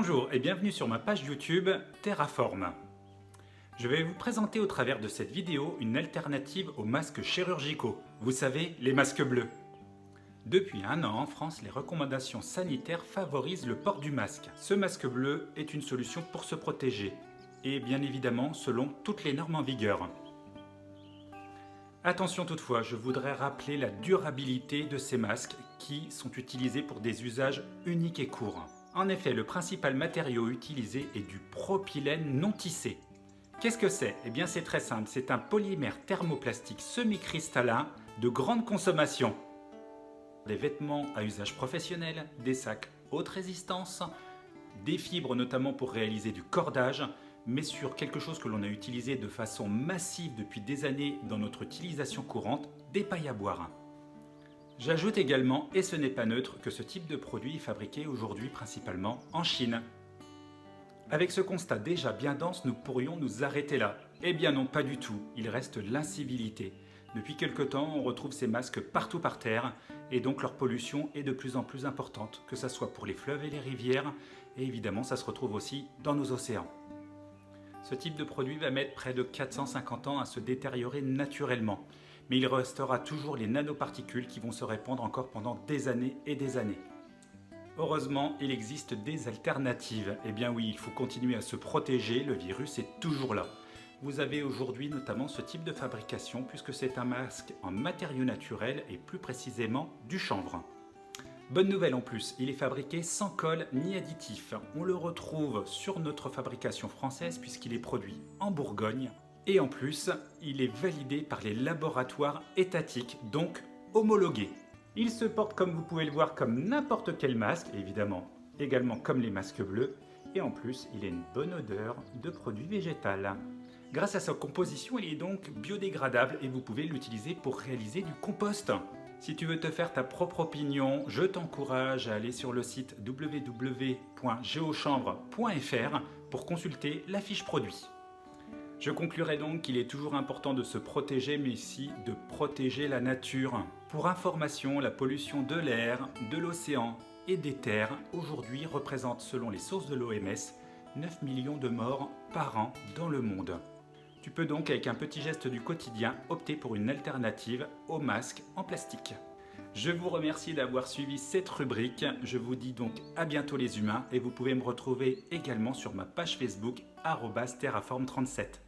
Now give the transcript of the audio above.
Bonjour et bienvenue sur ma page YouTube Terraform. Je vais vous présenter au travers de cette vidéo une alternative aux masques chirurgicaux. Vous savez, les masques bleus. Depuis un an en France, les recommandations sanitaires favorisent le port du masque. Ce masque bleu est une solution pour se protéger et bien évidemment selon toutes les normes en vigueur. Attention toutefois, je voudrais rappeler la durabilité de ces masques qui sont utilisés pour des usages uniques et courts. En effet, le principal matériau utilisé est du propylène non tissé. Qu'est-ce que c'est? Eh bien c'est très simple, c'est un polymère thermoplastique semi-cristallin de grande consommation. Des vêtements à usage professionnel, des sacs haute résistance, des fibres notamment pour réaliser du cordage, mais sur quelque chose que l'on a utilisé de façon massive depuis des années dans notre utilisation courante, des pailles à boire. J'ajoute également, et ce n'est pas neutre, que ce type de produit est fabriqué aujourd'hui principalement en Chine. Avec ce constat déjà bien dense, nous pourrions nous arrêter là. Eh bien non, pas du tout, il reste l'incivilité. Depuis quelque temps, on retrouve ces masques partout par terre, et donc leur pollution est de plus en plus importante, que ce soit pour les fleuves et les rivières, et évidemment ça se retrouve aussi dans nos océans. Ce type de produit va mettre près de 450 ans à se détériorer naturellement, mais il restera toujours les nanoparticules qui vont se répandre encore pendant des années et des années. Heureusement, il existe des alternatives. Eh bien oui, il faut continuer à se protéger, le virus est toujours là. Vous avez aujourd'hui notamment ce type de fabrication puisque c'est un masque en matériaux naturels et plus précisément du chanvre. Bonne nouvelle en plus, il est fabriqué sans colle ni additif. On le retrouve sur notre fabrication française puisqu'il est produit en Bourgogne. Et en plus, il est validé par les laboratoires étatiques, donc homologués. Il se porte comme vous pouvez le voir comme n'importe quel masque, évidemment également comme les masques bleus. Et en plus, il a une bonne odeur de produit végétal. Grâce à sa composition, il est donc biodégradable et vous pouvez l'utiliser pour réaliser du compost. Si tu veux te faire ta propre opinion, je t'encourage à aller sur le site www.geochambre.fr pour consulter la fiche produit. Je conclurai donc qu'il est toujours important de se protéger, mais aussi de protéger la nature. Pour information, la pollution de l'air, de l'océan et des terres aujourd'hui représente, selon les sources de l'OMS, 9 millions de morts par an dans le monde. Tu peux donc, avec un petit geste du quotidien, opter pour une alternative au masque en plastique. Je vous remercie d'avoir suivi cette rubrique. Je vous dis donc à bientôt les humains et vous pouvez me retrouver également sur ma page Facebook @terraform37.